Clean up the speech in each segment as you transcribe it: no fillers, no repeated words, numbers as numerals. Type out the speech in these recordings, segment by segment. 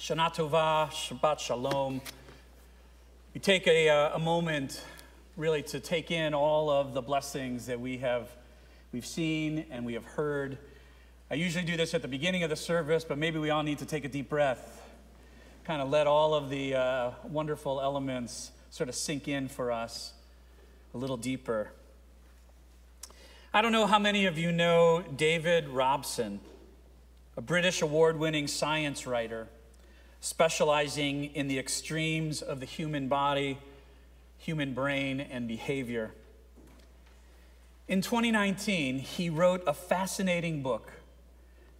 Shana Tova, Shabbat Shalom. We take a moment really to take in all of the blessings that we've seen and we have heard. I usually do this at the beginning of the service, but maybe we all need to take a deep breath, kind of let all of the wonderful elements sort of sink in for us a little deeper. I don't know how many of you know David Robson, a British award-winning science writer specializing in the extremes of the human body, human brain, and behavior. In 2019, he wrote a fascinating book,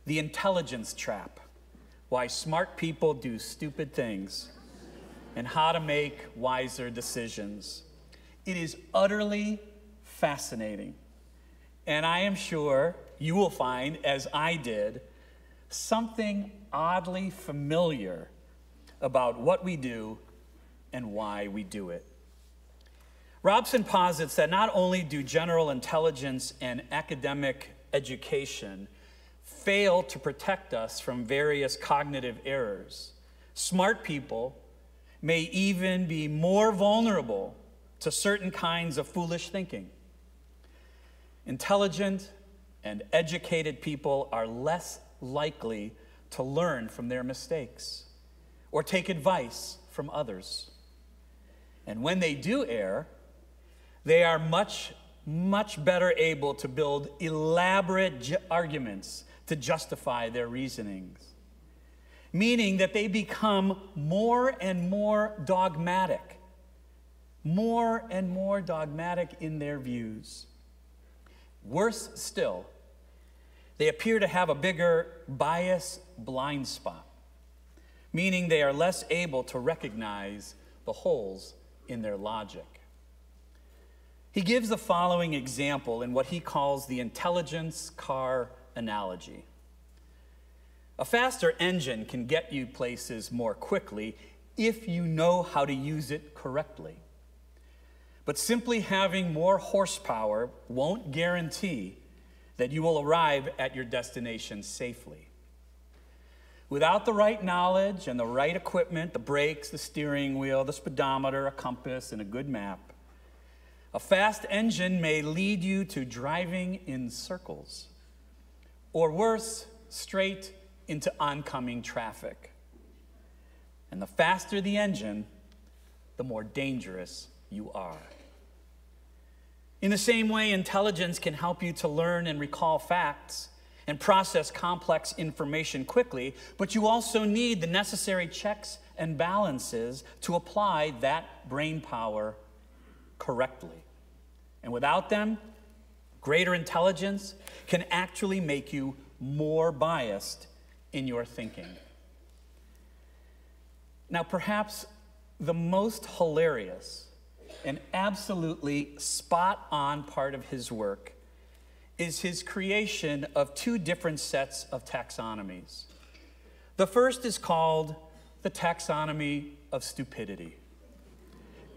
The Intelligence Trap: Why Smart People Do Stupid Things and How to Make Wiser Decisions. It is utterly fascinating. And I am sure you will find, as I did, something oddly familiar about what we do and why we do it. Robson posits that not only do general intelligence and academic education fail to protect us from various cognitive errors, smart people may even be more vulnerable to certain kinds of foolish thinking. Intelligent and educated people are less likely to learn from their mistakes or take advice from others. And when they do err, they are much better able to build elaborate arguments to justify their reasonings, meaning that they become more and more dogmatic in their views. Worse still, they appear to have a bigger bias blind spot, meaning they are less able to recognize the holes in their logic. He gives the following example in what he calls the intelligence car analogy. A faster engine can get you places more quickly if you know how to use it correctly. But simply having more horsepower won't guarantee that you will arrive at your destination safely. Without the right knowledge and the right equipment, the brakes, the steering wheel, the speedometer, a compass, and a good map, a fast engine may lead you to driving in circles, or worse, straight into oncoming traffic. And the faster the engine, the more dangerous you are. In the same way, intelligence can help you to learn and recall facts and process complex information quickly, but you also need the necessary checks and balances to apply that brain power correctly. And without them, greater intelligence can actually make you more biased in your thinking. Now, perhaps the most hilarious and absolutely spot-on part of his work is his creation of two different sets of taxonomies. The first is called the taxonomy of stupidity.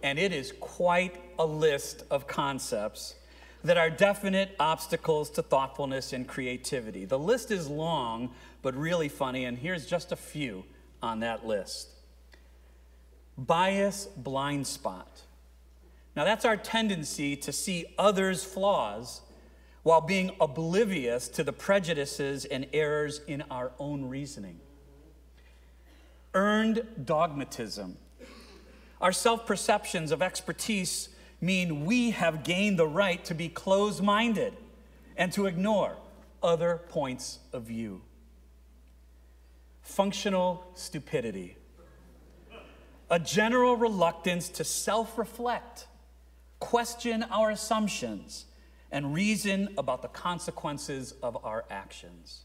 And it is quite a list of concepts that are definite obstacles to thoughtfulness and creativity. The list is long, but really funny, and here's just a few on that list. Bias blind spot. Now, that's our tendency to see others' flaws while being oblivious to the prejudices and errors in our own reasoning. Earned dogmatism. Our self-perceptions of expertise mean we have gained the right to be closed-minded and to ignore other points of view. Functional stupidity. A general reluctance to self-reflect, question our assumptions, and reason about the consequences of our actions.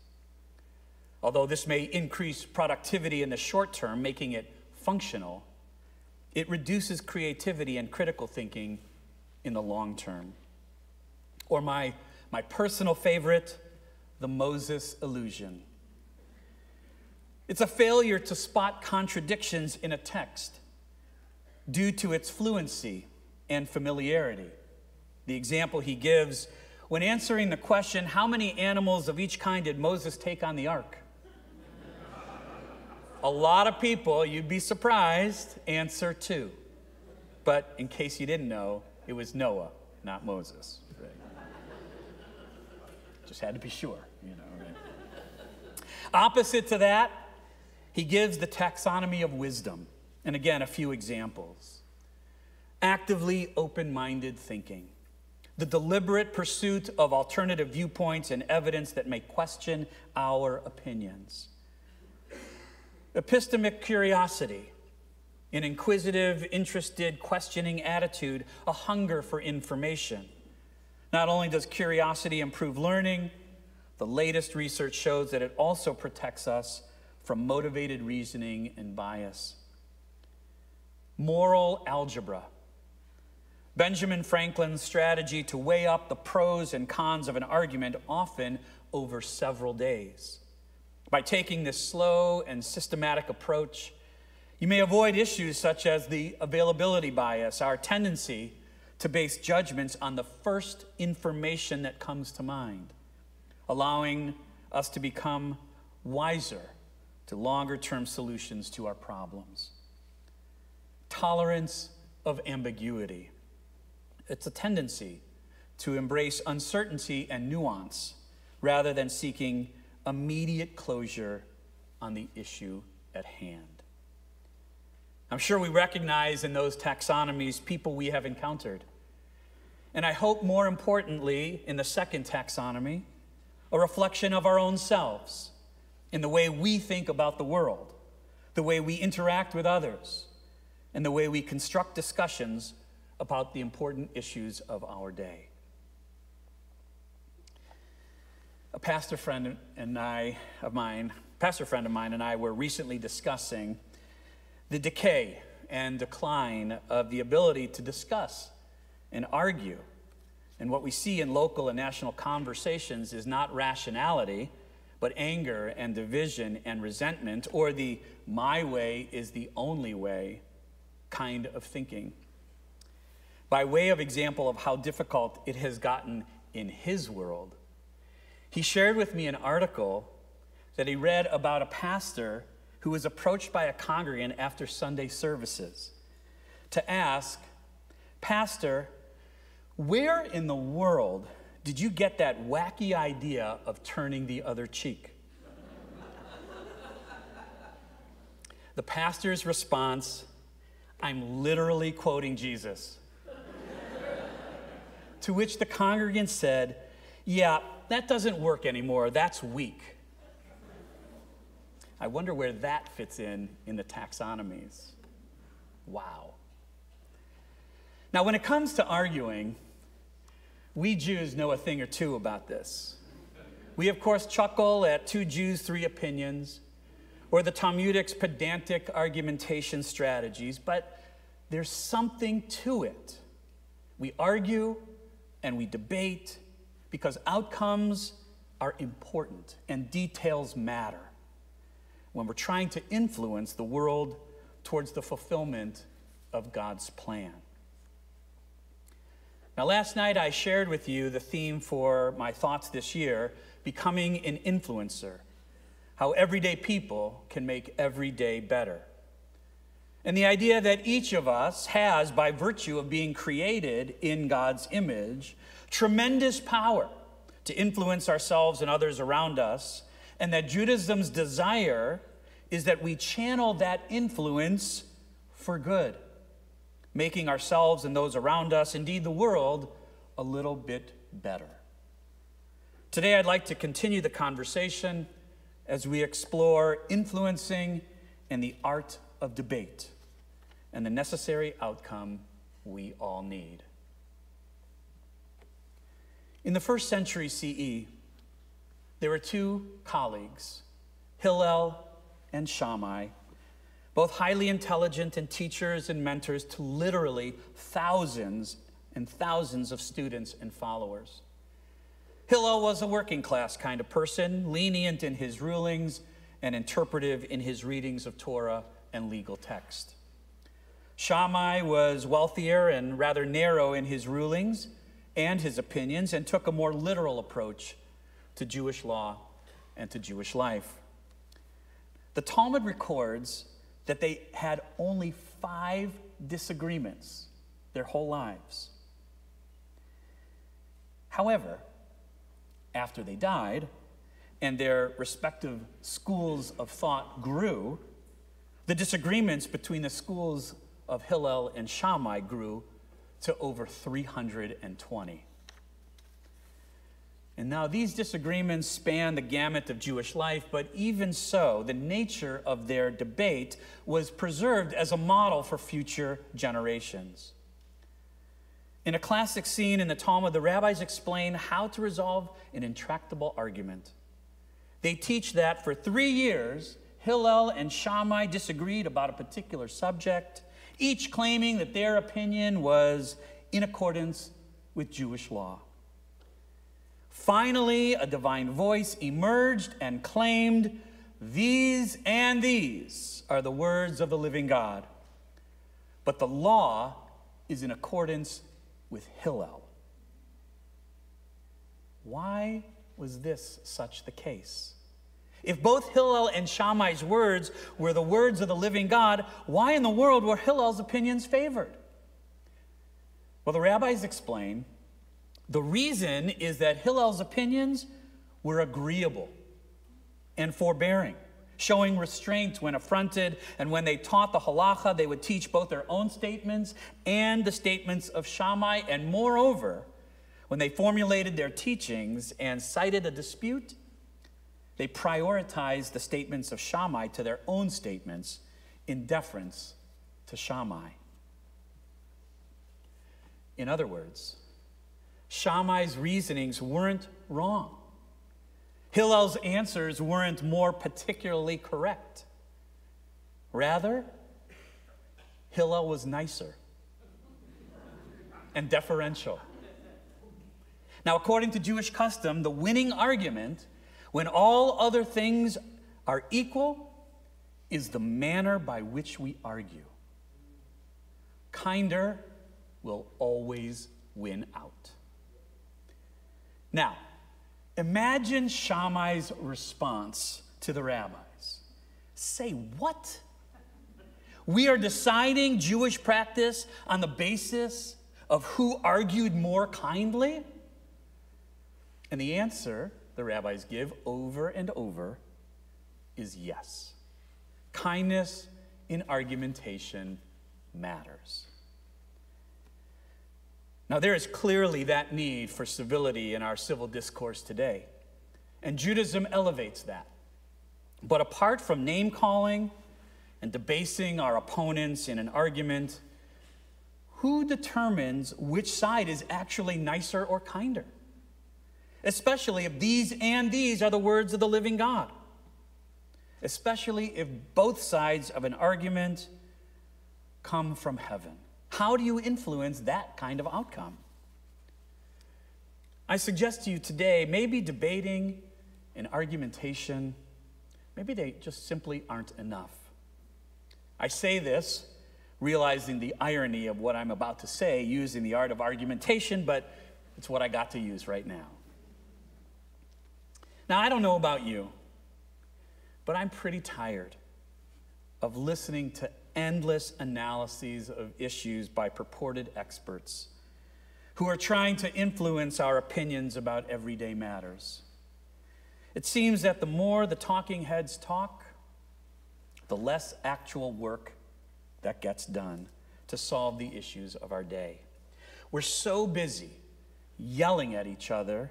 Although this may increase productivity in the short term, making it functional, it reduces creativity and critical thinking in the long term. Or my personal favorite, the Moses illusion. It's a failure to spot contradictions in a text due to its fluency and familiarity. The example he gives when answering the question, how many animals of each kind did Moses take on the ark? A lot of people, you'd be surprised, answer 2. But in case you didn't know, it was Noah, not Moses. Right? Just had to be sure, Right? Opposite to that, he gives the taxonomy of wisdom. And again, a few examples. Actively open-minded thinking. The deliberate pursuit of alternative viewpoints and evidence that may question our opinions. Epistemic curiosity, an inquisitive, interested, questioning attitude, a hunger for information. Not only does curiosity improve learning, the latest research shows that it also protects us from motivated reasoning and bias. Moral algebra. Benjamin Franklin's strategy to weigh up the pros and cons of an argument, often over several days. By taking this slow and systematic approach, you may avoid issues such as the availability bias, our tendency to base judgments on the first information that comes to mind, allowing us to become wiser to longer-term solutions to our problems. Tolerance of ambiguity. It's a tendency to embrace uncertainty and nuance rather than seeking immediate closure on the issue at hand. I'm sure we recognize in those taxonomies people we have encountered. And I hope more importantly, in the second taxonomy, a reflection of our own selves in the way we think about the world, the way we interact with others, and the way we construct discussions about the important issues of our day. A pastor friend of mine and I were recently discussing the decay and decline of the ability to discuss and argue. And what we see in local and national conversations is not rationality, but anger and division and resentment, or the "my way is the only way" kind of thinking. By way of example of how difficult it has gotten in his world, he shared with me an article that he read about a pastor who was approached by a congregant after Sunday services to ask, "Pastor, where in the world did you get that wacky idea of turning the other cheek?" The pastor's response, "I'm literally quoting Jesus." To which the congregant said, "Yeah, that doesn't work anymore. That's weak." I wonder where that fits in the taxonomies. Wow. Now, when it comes to arguing, we Jews know a thing or two about this. We, of course, chuckle at 2 Jews, 3 opinions, or the Talmudic's pedantic argumentation strategies, but there's something to it. We argue and we debate because outcomes are important and details matter when we're trying to influence the world towards the fulfillment of God's plan. Now, last night I shared with you the theme for my thoughts this year, becoming an influencer, how everyday people can make every day better. And the idea that each of us has, by virtue of being created in God's image, tremendous power to influence ourselves and others around us, and that Judaism's desire is that we channel that influence for good, making ourselves and those around us, indeed the world, a little bit better. Today I'd like to continue the conversation as we explore influencing and the art of debate and the necessary outcome we all need. In the 1st century CE, there were 2 colleagues, Hillel and Shammai, both highly intelligent and teachers and mentors to literally thousands and thousands of students and followers. Hillel was a working class kind of person, lenient in his rulings and interpretive in his readings of Torah and legal text. Shammai was wealthier and rather narrow in his rulings and his opinions and took a more literal approach to Jewish law and to Jewish life. The Talmud records that they had only 5 disagreements their whole lives. However, after they died and their respective schools of thought grew, the disagreements between the schools of Hillel and Shammai grew to over 320. And now these disagreements span the gamut of Jewish life, but even so, the nature of their debate was preserved as a model for future generations. In a classic scene in the Talmud, the rabbis explain how to resolve an intractable argument. They teach that for 3 years, Hillel and Shammai disagreed about a particular subject, each claiming that their opinion was in accordance with Jewish law. Finally, a divine voice emerged and claimed, "These and these are the words of the living God. But the law is in accordance with Hillel." Why was this such the case? If both Hillel and Shammai's words were the words of the living God, why in the world were Hillel's opinions favored? Well, the rabbis explain, the reason is that Hillel's opinions were agreeable and forbearing, showing restraint when affronted, and when they taught the halacha, they would teach both their own statements and the statements of Shammai, and moreover, when they formulated their teachings and cited a dispute, they prioritized the statements of Shammai to their own statements in deference to Shammai. In other words, Shammai's reasonings weren't wrong. Hillel's answers weren't more particularly correct. Rather, Hillel was nicer and deferential. Now, according to Jewish custom, the winning argument, when all other things are equal, is the manner by which we argue. Kinder will always win out. Now, imagine Shammai's response to the rabbis. Say what? We are deciding Jewish practice on the basis of who argued more kindly? And the answer the rabbis give over and over is yes. Kindness in argumentation matters. Now, there is clearly that need for civility in our civil discourse today, and Judaism elevates that. But apart from name-calling and debasing our opponents in an argument, who determines which side is actually nicer or kinder? Especially if these and these are the words of the living God. Especially if both sides of an argument come from heaven. How do you influence that kind of outcome? I suggest to you today, maybe debating and argumentation, maybe they just simply aren't enough. I say this realizing the irony of what I'm about to say, using the art of argumentation, but it's what I got to use right now. Now, I don't know about you, but I'm pretty tired of listening to endless analyses of issues by purported experts who are trying to influence our opinions about everyday matters. It seems that the more the talking heads talk, the less actual work that gets done to solve the issues of our day. We're so busy yelling at each other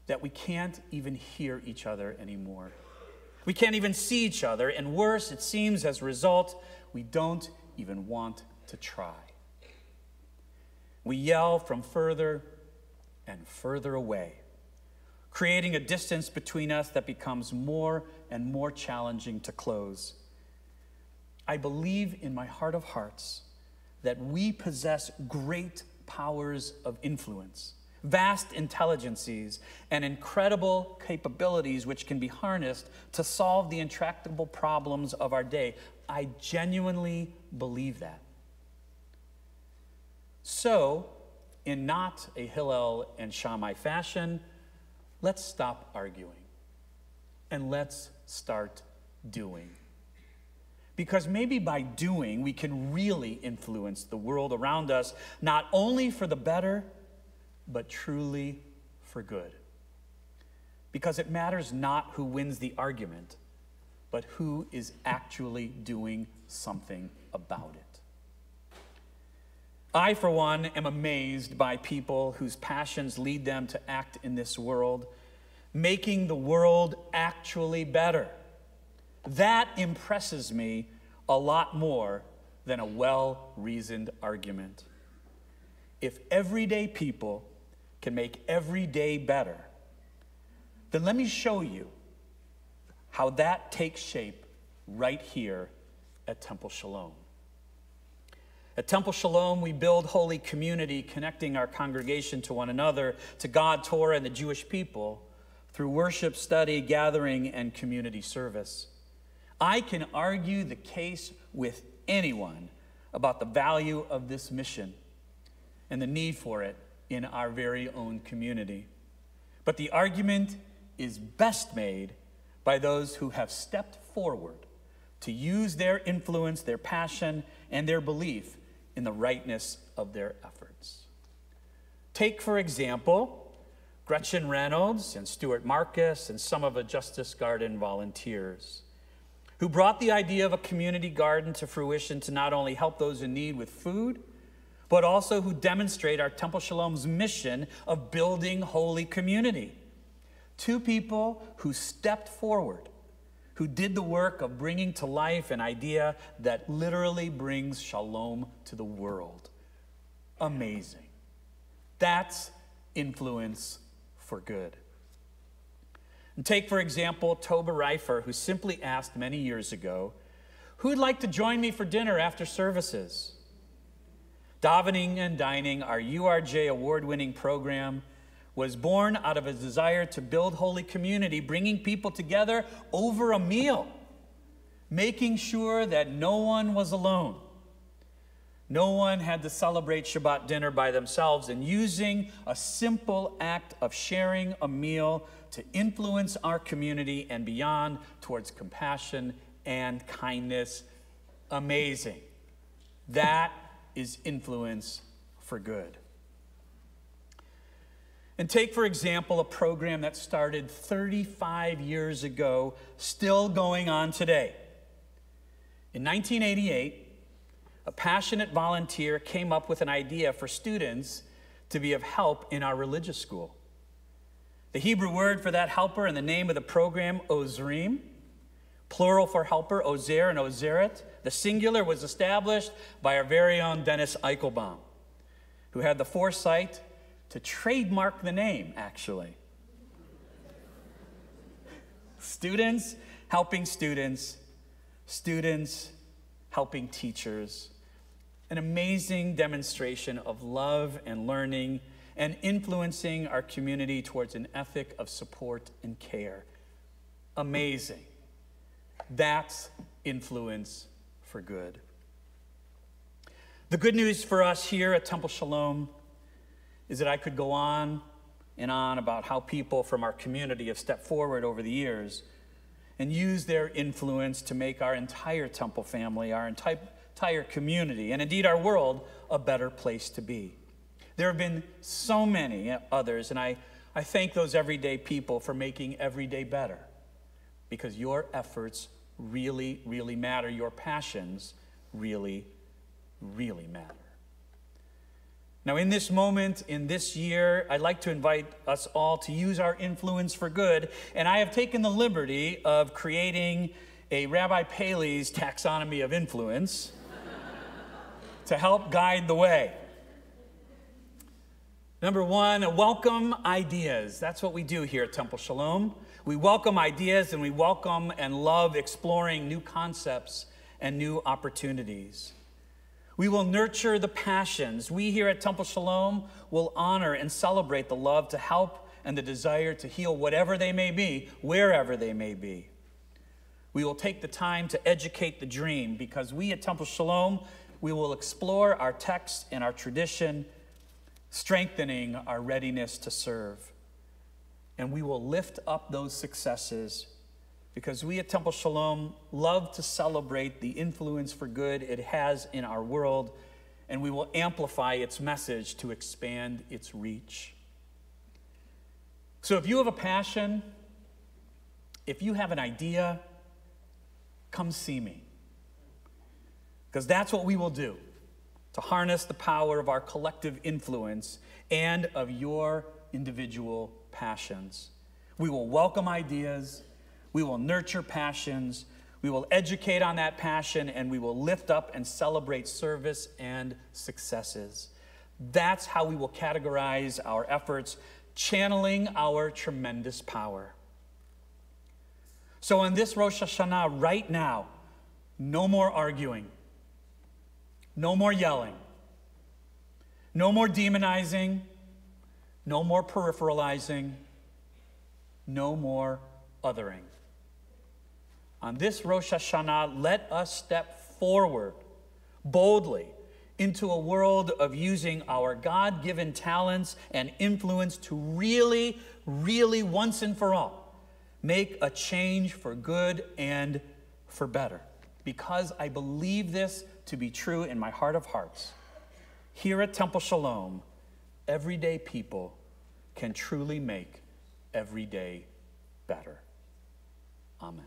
that we can't even hear each other anymore. We can't even see each other, and worse, it seems as a result, we don't even want to try. We yell from further and further away, creating a distance between us that becomes more and more challenging to close. I believe in my heart of hearts that we possess great powers of influence, vast intelligences, and incredible capabilities which can be harnessed to solve the intractable problems of our day. I genuinely believe that. So, in not a Hillel and Shammai fashion, let's stop arguing and let's start doing. Because maybe by doing, we can really influence the world around us, not only for the better, but truly for good. Because it matters not who wins the argument, but who is actually doing something about it. I, for one, am amazed by people whose passions lead them to act in this world, making the world actually better. That impresses me a lot more than a well-reasoned argument. If everyday people can make every day better, then let me show you how that takes shape right here at Temple Shalom. At Temple Shalom, we build holy community, connecting our congregation to one another, to God, Torah, and the Jewish people through worship, study, gathering, and community service. I can argue the case with anyone about the value of this mission and the need for it in our very own community. But the argument is best made by those who have stepped forward to use their influence, their passion, and their belief in the rightness of their efforts. Take, for example, Gretchen Reynolds and Stuart Marcus and some of the Justice Garden volunteers who brought the idea of a community garden to fruition to not only help those in need with food, but also who demonstrate our Temple Shalom's mission of building holy community. Two people who stepped forward, who did the work of bringing to life an idea that literally brings shalom to the world. Amazing. That's influence for good. And take, for example, Toba Reifer, who simply asked many years ago, who'd like to join me for dinner after services? Davening and Dining, our URJ award-winning program, was born out of a desire to build holy community, bringing people together over a meal, making sure that no one was alone. No one had to celebrate Shabbat dinner by themselves, and using a simple act of sharing a meal to influence our community and beyond towards compassion and kindness. Amazing. That is influence for good. And take, for example, a program that started 35 years ago, still going on today. In 1988, a passionate volunteer came up with an idea for students to be of help in our religious school. The Hebrew word for that helper and the name of the program, Ozrim, plural for helper, Ozer and Ozeret. The singular was established by our very own Dennis Eichelbaum, who had the foresight to trademark the name, actually. Students helping students, students helping teachers. An amazing demonstration of love and learning and influencing our community towards an ethic of support and care. Amazing. That's influence for good. The good news for us here at Temple Shalom is that I could go on and on about how people from our community have stepped forward over the years and used their influence to make our entire Temple family, our entire community, and indeed our world, a better place to be. There have been so many others, and I thank those everyday people for making every day better, because your efforts really, really matter. Your passions really, really matter. Now, in this moment, in this year, I'd like to invite us all to use our influence for good, and I have taken the liberty of creating a Rabbi Paley's taxonomy of influence to help guide the way. Number one, welcome ideas. That's what we do here at Temple Shalom. We welcome ideas, and we welcome and love exploring new concepts and new opportunities. We will nurture the passions. We here at Temple Shalom will honor and celebrate the love to help and the desire to heal whatever they may be, wherever they may be. We will take the time to educate the dream, because we at Temple Shalom, we will explore our text and our tradition, strengthening our readiness to serve. And we will lift up those successes because we at Temple Shalom love to celebrate the influence for good it has in our world, and we will amplify its message to expand its reach. So if you have a passion, if you have an idea, come see me. Because that's what we will do, to harness the power of our collective influence and of your individual passions. We will welcome ideas, we will nurture passions, we will educate on that passion, and we will lift up and celebrate service and successes. That's how we will categorize our efforts, channeling our tremendous power. So on this Rosh HaShanah right now, no more arguing, no more yelling, no more demonizing, no more peripheralizing, no more othering. On this Rosh Hashanah, let us step forward boldly into a world of using our God-given talents and influence to really, really, once and for all, make a change for good and for better. Because I believe this to be true in my heart of hearts. Here at Temple Shalom, everyday people can truly make every day better. Amen.